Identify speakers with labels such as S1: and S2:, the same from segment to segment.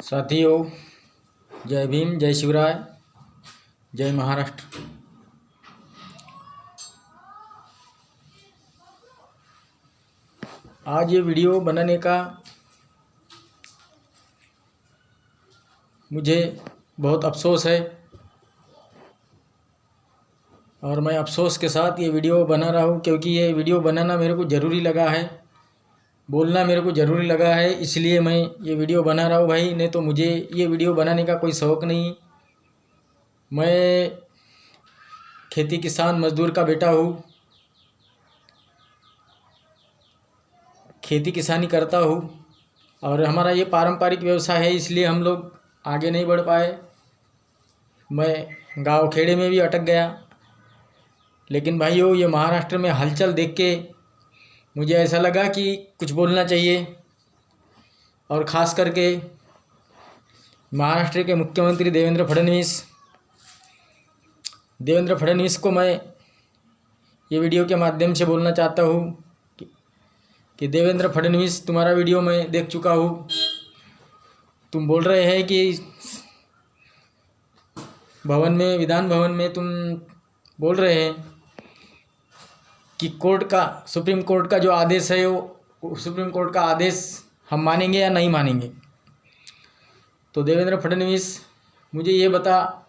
S1: साथियों, जय भीम, जय शिवराय, जय महाराष्ट्र। आज ये वीडियो बनाने का मुझे बहुत अफसोस है और मैं अफसोस के साथ ये वीडियो बना रहा हूँ, क्योंकि ये वीडियो बनाना मेरे को ज़रूरी लगा है, बोलना मेरे को ज़रूरी लगा है, इसलिए मैं ये वीडियो बना रहा हूँ भाई। नहीं तो मुझे ये वीडियो बनाने का कोई शौक़ नहीं। मैं खेती किसान मज़दूर का बेटा हूँ, खेती किसानी करता हूँ और हमारा ये पारंपरिक व्यवसाय है, इसलिए हम लोग आगे नहीं बढ़ पाए। मैं गांव खेड़े में भी अटक गया। लेकिन भाइयों, ये महाराष्ट्र में हलचल देख के मुझे ऐसा लगा कि कुछ बोलना चाहिए, और ख़ास करके महाराष्ट्र के मुख्यमंत्री देवेंद्र फडणवीस को मैं ये वीडियो के माध्यम से बोलना चाहता हूँ कि देवेंद्र फडणवीस, तुम्हारा वीडियो मैं देख चुका हूँ। तुम बोल रहे हैं कि विधान भवन में तुम बोल रहे हैं कि सुप्रीम कोर्ट का जो आदेश है, वो सुप्रीम कोर्ट का आदेश हम मानेंगे या नहीं मानेंगे। तो देवेंद्र फडणवीस, मुझे ये बता,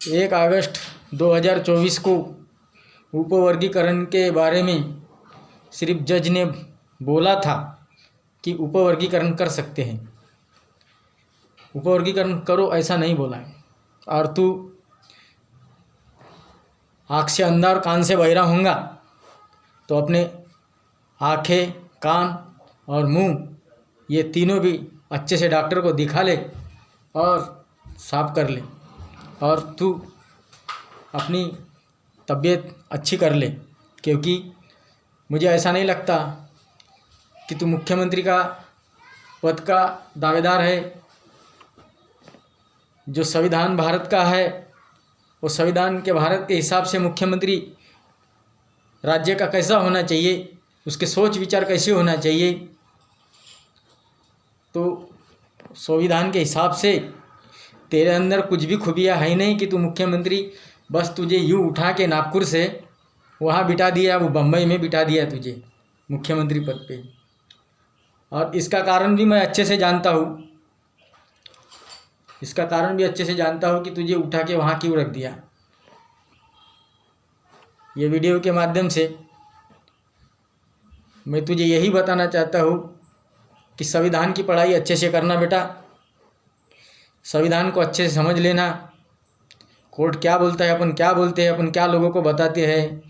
S1: 1 अगस्त 2024 को उपवर्गीकरण के बारे में सिर्फ जज ने बोला था कि उपवर्गीकरण कर सकते हैं, उपवर्गीकरण करो, ऐसा नहीं बोला है। और तू आँख से अंधा और कान से बहिरा होगा तो अपने आँखें, कान और मुंह, ये तीनों भी अच्छे से डॉक्टर को दिखा ले और साफ कर ले, और तू अपनी तबीयत अच्छी कर ले। क्योंकि मुझे ऐसा नहीं लगता कि तू मुख्यमंत्री का पद का दावेदार है। जो संविधान भारत का है, वो संविधान के भारत के हिसाब से मुख्यमंत्री राज्य का कैसा होना चाहिए, उसके सोच विचार कैसे होना चाहिए, तो संविधान के हिसाब से तेरे अंदर कुछ भी खूबियाँ है नहीं कि तू मुख्यमंत्री, बस तुझे यूँ उठा के नागपुर से वहाँ बिठा दिया, वो बम्बई में बिठा दिया तुझे मुख्यमंत्री पद पे। और इसका कारण भी मैं अच्छे से जानता हूँ, कि तुझे उठा के वहाँ क्यों रख दिया। ये वीडियो के माध्यम से मैं तुझे यही बताना चाहता हूँ कि संविधान की पढ़ाई अच्छे से करना बेटा, संविधान को अच्छे से समझ लेना। कोर्ट क्या बोलता है, अपन क्या बोलते हैं, अपन क्या लोगों को बताते हैं।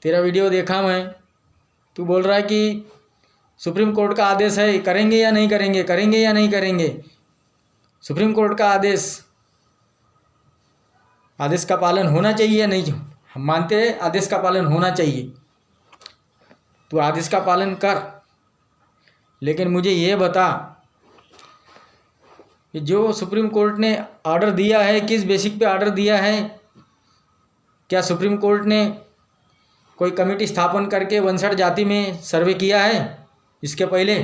S1: तेरा वीडियो देखा मैं, तू बोल रहा है कि सुप्रीम कोर्ट का आदेश है, करेंगे या नहीं करेंगे, करेंगे या नहीं करेंगे। सुप्रीम कोर्ट का आदेश का पालन होना चाहिए या नहीं, हम मानते हैं आदेश का पालन होना चाहिए, तू आदेश का पालन कर। लेकिन मुझे ये बता कि जो सुप्रीम कोर्ट ने ऑर्डर दिया है, किस बेसिक पे ऑर्डर दिया है। क्या सुप्रीम कोर्ट ने कोई कमेटी स्थापन करके 59 जाति में सर्वे किया है इसके पहले?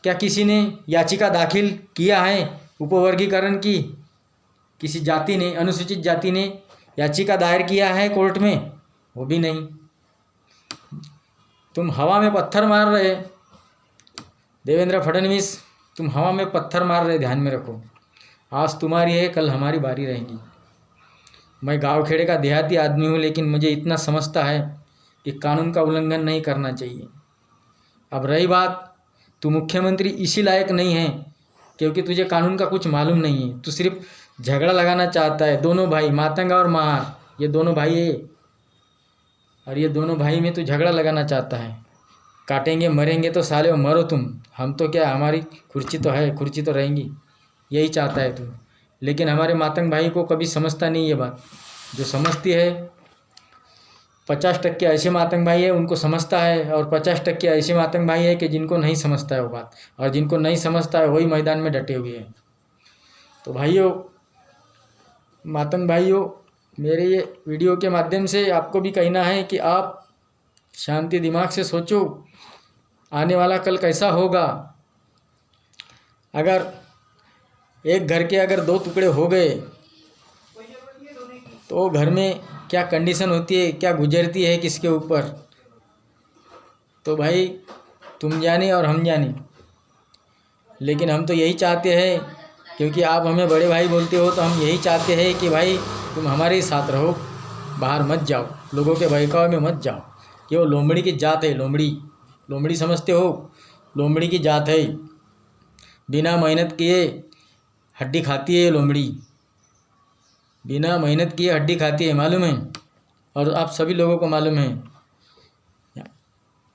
S1: क्या किसी ने याचिका दाखिल किया है उपवर्गीकरण की? किसी जाति ने, अनुसूचित जाति ने याचिका दायर किया है कोर्ट में? वो भी नहीं। तुम हवा में पत्थर मार रहे देवेंद्र फडणवीस, तुम हवा में पत्थर मार रहे, ध्यान में रखो। आज तुम्हारी है, कल हमारी बारी रहेगी। मैं गांव खेड़े का देहाती आदमी हूँ, लेकिन मुझे इतना समझता है कि कानून का उल्लंघन नहीं करना चाहिए। अब रही बात, तू मुख्यमंत्री इसी लायक नहीं है क्योंकि तुझे कानून का कुछ मालूम नहीं है। तू सिर्फ झगड़ा लगाना चाहता है। दोनों भाई, मातंगा और महार, ये दोनों भाई है, और ये दोनों भाई में तू झगड़ा लगाना चाहता है। काटेंगे मरेंगे तो साले मरो तुम, हम तो क्या, हमारी कुर्सी तो है, कुर्सी तो रहेंगी, यही चाहता है तू। लेकिन हमारे मातंग भाई को कभी समझता नहीं ये बात। जो समझती है 50% ऐसे मातंग भाई है, उनको समझता है, और 50% ऐसे मातंग भाई है कि जिनको नहीं समझता है वो बात, और जिनको नहीं समझता है वही मैदान में डटे हुए हैं। तो भाइयों, मातंग भाइयों, मेरे ये वीडियो के माध्यम से आपको भी कहना है कि आप शांति दिमाग से सोचो आने वाला कल कैसा होगा। अगर एक घर के अगर 2 टुकड़े हो गए तो घर में क्या कंडीशन होती है, क्या गुजरती है किसके ऊपर, तो भाई तुम जाने और हम जाने। लेकिन हम तो यही चाहते हैं, क्योंकि आप हमें बड़े भाई बोलते हो, तो हम यही चाहते हैं कि भाई तुम हमारे ही साथ रहो, बाहर मत जाओ, लोगों के बहकावे में मत जाओ। कि वो लोमड़ी की जात है, लोमड़ी समझते हो, लोमड़ी की जात है, बिना मेहनत किए हड्डी खाती है लोमड़ी, बिना मेहनत किए हड्डी खाती है, मालूम है। और आप सभी लोगों को मालूम है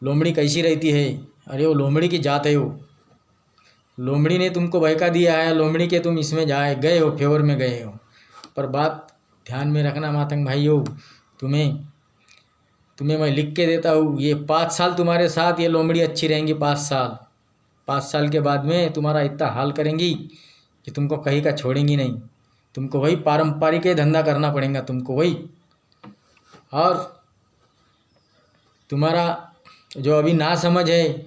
S1: लोमड़ी कैसी रहती है। अरे वो लोमड़ी की जात है, वो लोमड़ी ने तुमको बहका दिया है, लोमड़ी के तुम इसमें गए हो, फेवर में गए हो। पर बात ध्यान में रखना मातंग भाइयों, तुम्हें मैं लिख के देता हूँ, ये 5 साल तुम्हारे साथ ये लोमड़ी अच्छी रहेंगी। 5 साल के बाद में तुम्हारा इतना हाल करेंगी कि तुमको कहीं का छोड़ेंगी नहीं। तुमको वही पारंपरिक धंधा करना पड़ेगा तुमको, वही। और तुम्हारा जो अभी ना समझ है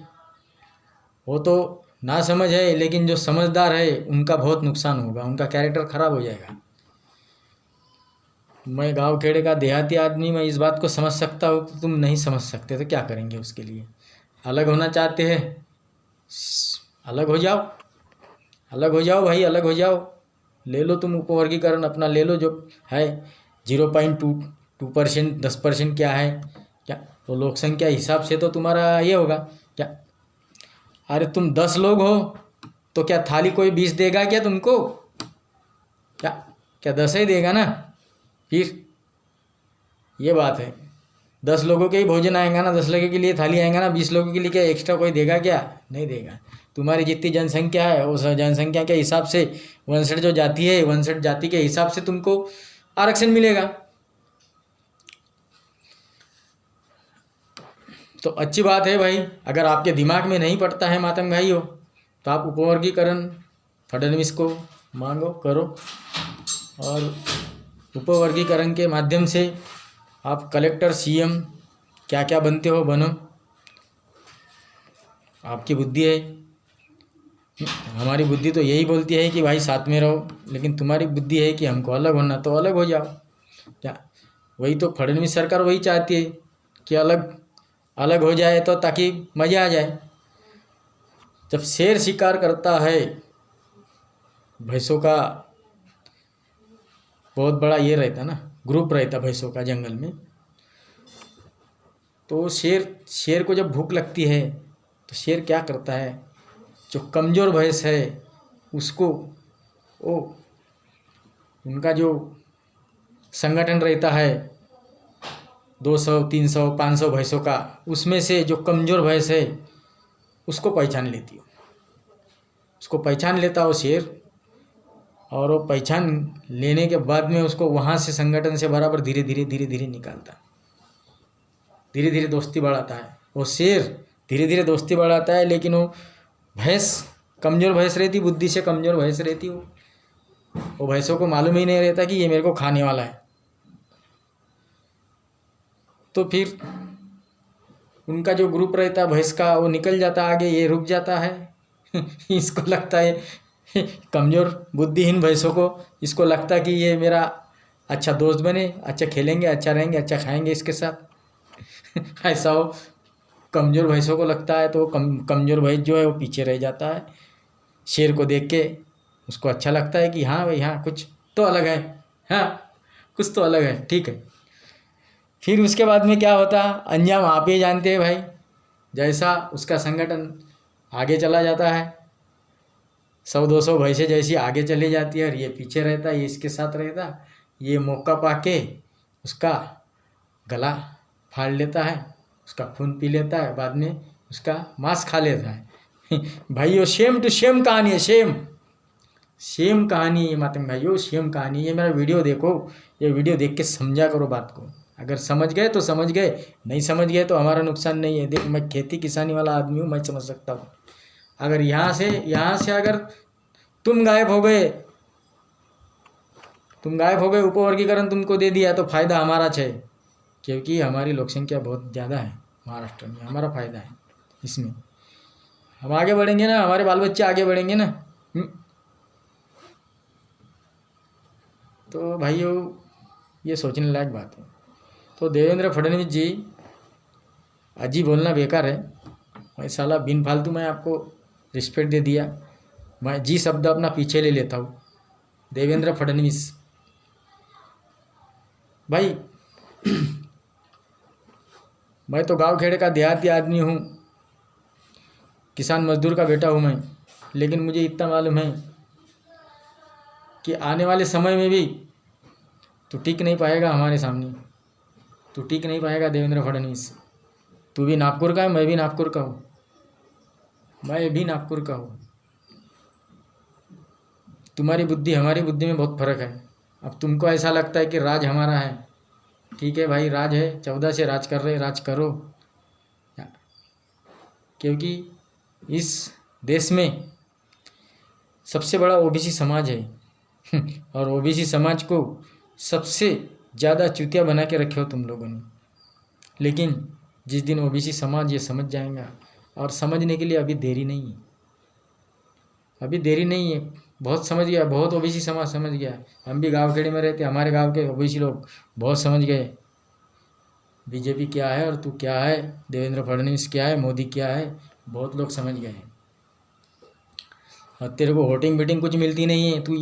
S1: वो तो ना समझ है, लेकिन जो समझदार है उनका बहुत नुकसान होगा, उनका कैरेक्टर ख़राब हो जाएगा। मैं गांव खेड़े का देहाती आदमी, मैं इस बात को समझ सकता हूँ कि तुम नहीं समझ सकते, तो क्या करेंगे उसके लिए। अलग होना चाहते हैं, अलग हो जाओ, अलग हो जाओ भाई, अलग हो जाओ। ले लो तुम उपवर्गीकरण अपना, ले लो जो है 0.2% 10% क्या है क्या, तो लोक संख्या हिसाब से तो तुम्हारा ये होगा क्या। अरे तुम 10 लोग हो तो क्या थाली कोई 20 देगा क्या तुमको, क्या 10 ही देगा ना। फिर ये बात है, 10 लोगों के ही भोजन आएगा ना, 10 लोगों के लिए थाली आएगा ना, 20 लोगों के लिए क्या एक्स्ट्रा कोई देगा क्या, नहीं देगा। तुम्हारी जितनी जनसंख्या है उस जनसंख्या के हिसाब से 59 जो जाति है, 59 जाति के हिसाब से तुमको आरक्षण मिलेगा। तो अच्छी बात है भाई। अगर आपके दिमाग में नहीं पड़ता है मातंग भाइयों, तो आप उपवर्गीकरण फडणवीस को मांगो, करो, और उपवर्गीकरण के माध्यम से आप कलेक्टर, सीएम क्या क्या बनते हो बनो, आपकी बुद्धि है। हमारी बुद्धि तो यही बोलती है कि भाई साथ में रहो, लेकिन तुम्हारी बुद्धि है कि हमको अलग होना, तो अलग हो जाओ। क्या वही तो फडणवीस सरकार वही चाहती है कि अलग हो जाए, तो ताकि मज़ा आ जाए। जब शेर शिकार करता है, भैंसों का बहुत बड़ा ये रहता ना, ग्रुप रहता भैंसों का जंगल में, तो शेर को जब भूख लगती है तो शेर क्या करता है, जो कमज़ोर भैंस है उसको, उनका जो संगठन रहता है 200 300 500 भैंसों का, उसमें से जो कमज़ोर भैंस है उसको पहचान लेती हो, उसको पहचान लेता हो शेर। और वो पहचान लेने के बाद में उसको वहाँ से संगठन से बराबर धीरे धीरे निकालता, धीरे धीरे दोस्ती बढ़ाता है। वो शेर धीरे धीरे दोस्ती बढ़ाता है, लेकिन वो भैंस कमज़ोर भैंस रहती, बुद्धि से कमज़ोर भैंस रहती, वो भैंसों को मालूम ही नहीं रहता कि ये मेरे को खाने वाला है। तो फिर उनका जो ग्रुप रहता भैंस का, वो निकल जाता आगे, ये रुक जाता है। इसको लगता है, कमज़ोर बुद्धिहीन भैंसों को इसको लगता कि ये मेरा अच्छा दोस्त बने, अच्छा खेलेंगे, अच्छा रहेंगे, अच्छा खाएंगे इसके साथ। ऐसा हो कमज़ोर भैंसों को लगता है, तो कमज़ोर भैंस जो है वो पीछे रह जाता है। शेर को देख के उसको अच्छा लगता है कि हाँ भाई, हाँ कुछ तो अलग है, हाँ कुछ तो अलग है, ठीक है। फिर उसके बाद में क्या होता, अंजाम आप ही जानते हैं भाई। जैसा उसका संगठन आगे चला जाता है, 100-200 भैंसें जैसी आगे चली जाती है और ये पीछे रहता, ये इसके साथ रहता, ये मौका पाके उसका गला फाड़ लेता है, उसका खून पी लेता है, बाद में उसका मांस खा लेता है। भाइयों सेम टू सेम कहानी है, सेम कहानी है मातंग भाइयों, सेम कहानी। ये मेरा वीडियो देखो, ये वीडियो देख के समझा करो बात को। अगर समझ गए तो समझ गए, नहीं समझ गए तो हमारा नुकसान नहीं है। देख, मैं खेती किसानी वाला आदमी हूँ, मैं समझ सकता हूँ। अगर यहाँ से अगर तुम गायब हो गए, उपवर्गीकरण तुमको दे दिया, तो फायदा हमारा है, क्योंकि हमारी लोक संख्या बहुत ज़्यादा है महाराष्ट्र में, हमारा फायदा है इसमें। हम आगे बढ़ेंगे ना, हमारे बाल बच्चे आगे बढ़ेंगे ना। तो भाइयों ये सोचने लायक बात है। तो देवेंद्र फडणवीस जी, अजी बोलना बेकार है। मैं साला बिन फालतू में आपको रिस्पेक्ट दे दिया, मैं जी शब्द अपना पीछे ले लेता हूँ। देवेंद्र फडणवीस भाई मैं तो गांव खेड़े का देहाती आदमी हूँ, किसान मजदूर का बेटा हूँ मैं, लेकिन मुझे इतना मालूम है कि आने वाले समय में भी तू टिक नहीं पाएगा हमारे सामने, तू टिक नहीं पाएगा देवेंद्र फडणवीस। तू भी नागपुर का है, मैं भी नागपुर का हूँ, मैं भी नागपुर का हूँ। तुम्हारी बुद्धि हमारी बुद्धि में बहुत फर्क है। अब तुमको ऐसा लगता है कि राज हमारा है, ठीक है भाई, राज है, 14 से राज कर रहे, राज करो, क्योंकि इस देश में सबसे बड़ा ओबीसी समाज है और ओबीसी समाज को सबसे ज़्यादा चूतिया बना के रखे हो तुम लोगों ने। लेकिन जिस दिन ओबीसी समाज ये समझ जाएगा, और समझने के लिए अभी देरी नहीं है, अभी देरी नहीं है, बहुत समझ गया, बहुत ओबीसी समाज समझ गया। हम भी गांव खेड़े में रहते, हमारे गांव के ओबीसी लोग बहुत समझ गए बीजेपी क्या है और तू क्या है, देवेंद्र फडणवीस क्या है, मोदी क्या है, बहुत लोग समझ गए। और तेरे को वोटिंग बीटिंग कुछ मिलती नहीं है, तू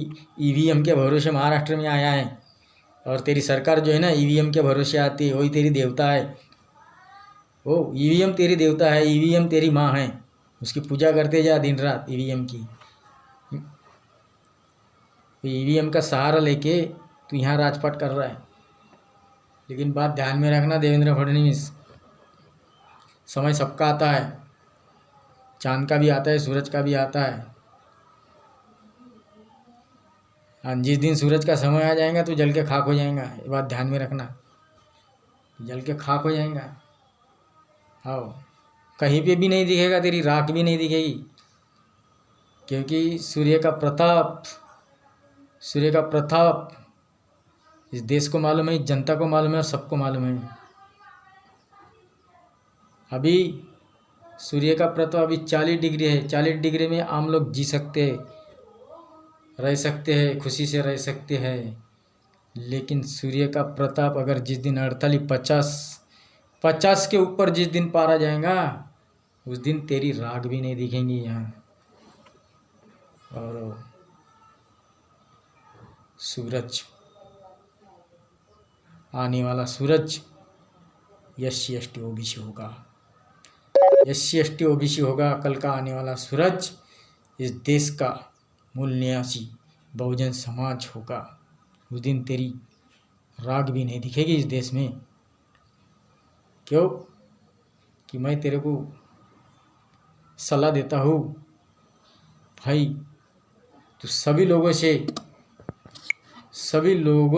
S1: ईवीएम के भरोसे महाराष्ट्र में आया है, और तेरी सरकार जो है ना ईवीएम के भरोसे आती है, वही तेरी देवता है। वो ईवीएम तेरी देवता है, ईवीएम तेरी माँ है, उसकी पूजा करते जा दिन रात ईवीएम की। ईवीएम का सहारा लेके तू यहाँ राजपाट कर रहा है। लेकिन बात ध्यान में रखना देवेंद्र फडणवीस, समय सबका आता है, चांद का भी आता है, सूरज का भी आता है। जिस दिन सूरज का समय आ जाएगा तो जल के खाक हो जाएगा, ये बात ध्यान में रखना, जल के खाक हो जाएगा। आओ, कहीं पे भी नहीं दिखेगा, तेरी राख भी नहीं दिखेगी, क्योंकि सूर्य का प्रताप इस देश को मालूम है, इस जनता को मालूम है और सबको मालूम है। अभी सूर्य का प्रताप अभी 40 डिग्री है, 40 डिग्री में आम लोग जी सकते हैं, रह सकते हैं, खुशी से रह सकते हैं। लेकिन सूर्य का प्रताप अगर जिस दिन 48-50 के ऊपर जिस दिन पारा जाएगा, उस दिन तेरी राख भी नहीं दिखेंगी यहाँ। और सूरज, आने वाला सूरज SC ST OBC होगा, SC ST OBC होगा। कल का आने वाला सूरज इस देश का मूल निवासी बहुजन समाज होगा। उस दिन तेरी राख भी नहीं दिखेगी इस देश में। क्यों? कि मैं तेरे को सलाह देता हूँ भाई, तू सभी लोगों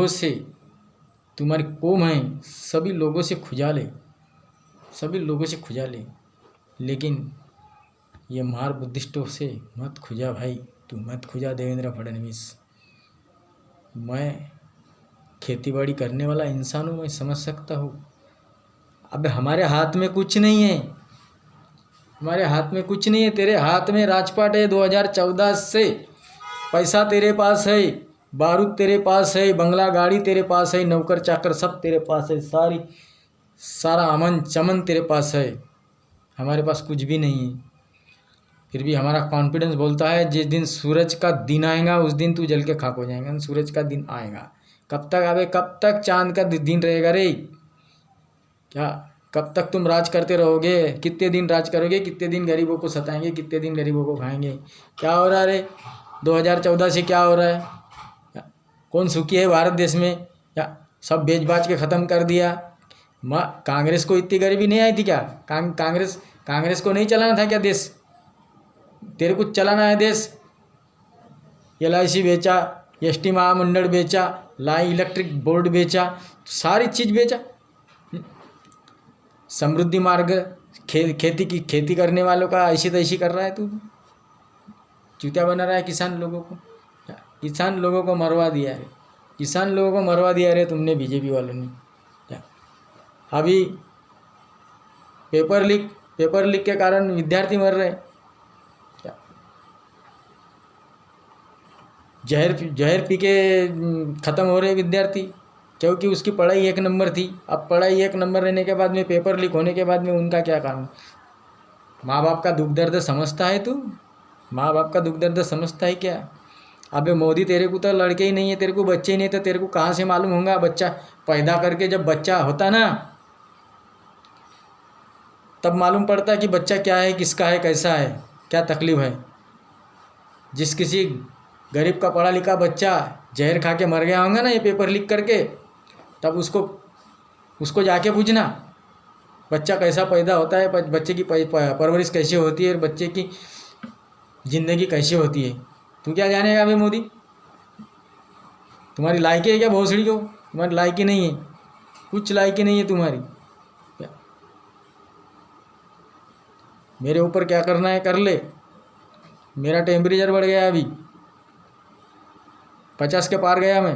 S1: से तुम्हारी कौम है, सभी लोगों से खुजा ले, लेकिन ये मार बुद्धिस्टों से मत खुजा भाई, तू मत खुजा देवेंद्र फडणवीस। मैं खेतीबाड़ी करने वाला इंसान हूँ, मैं समझ सकता हूँ। अब हमारे हाथ में कुछ नहीं है, तेरे हाथ में राजपाट है 2014 से। पैसा तेरे पास है, बारूद तेरे पास है, बंगला गाड़ी तेरे पास है, नौकर चाकर सब तेरे पास है, सारा अमन चमन तेरे पास है। हमारे पास कुछ भी नहीं है, फिर भी हमारा कॉन्फिडेंस बोलता है जिस दिन सूरज का दिन आएगा उस दिन तू जल के खाक हो जाएगा। सूरज का दिन आएगा, कब तक आवे, कब तक चांद का दिन रहेगा रे? क्या कब तक तुम राज करते रहोगे? कितने दिन राज करोगे? कितने दिन गरीबों को सताएंगे? कितने दिन गरीबों को खाएंगे? क्या हो रहा है रे 2014 से? क्या हो रहा है? कौन सुखी है भारत देश में? या सब बेच बाच के ख़त्म कर दिया। कांग्रेस को इतनी गरीबी नहीं आई थी क्या? कांग्रेस को नहीं चलाना था क्या देश? तेरे को चलाना है देश। LIC बेचा, ST महामंडल बेचा, इलेक्ट्रिक बोर्ड बेचा, सारी चीज़ बेचा। समृद्धि मार्ग खेती करने वालों का ऐसी तैसी कर रहा है तू, चूतिया बना रहा है किसान लोगों को मरवा दिया है, तुमने बीजेपी वालों ने। अभी पेपर लीक के कारण विद्यार्थी मर रहे हैं। जहर जहर पी के ख़त्म हो रहे विद्यार्थी, क्योंकि उसकी पढ़ाई 1 नंबर थी। अब पढ़ाई 1 नंबर रहने के बाद में, पेपर लीक होने के बाद में उनका क्या काम? माँ बाप का दुख दर्द समझता है तू? माँ बाप का दुख दर्द समझता है क्या? अबे मोदी, तेरे को तो लड़के ही नहीं है, तेरे को बच्चे ही नहीं, तो तेरे को कहाँ से मालूम होगा? बच्चा पैदा करके जब बच्चा होता ना, तब मालूम पड़ता है कि बच्चा क्या है, किसका है, कैसा है, क्या तकलीफ़ है। जिस किसी गरीब का पढ़ा लिखा बच्चा जहर खा के मर गया होगा ना ये पेपर लीक करके, तब उसको जाके पूछना बच्चा कैसा पैदा होता है, बच्चे की परवरिश कैसे होती है, और बच्चे की ज़िंदगी कैसे होती है। तू क्या जानेगा भाई मोदी? तुम्हारी लायकी है क्या भोसड़ी को? तुम्हारी लायकी नहीं है, कुछ लायकी नहीं है तुम्हारी। मेरे ऊपर क्या करना है कर ले। मेरा टेम्परेचर बढ़ गया, अभी 50 के पार गया मैं।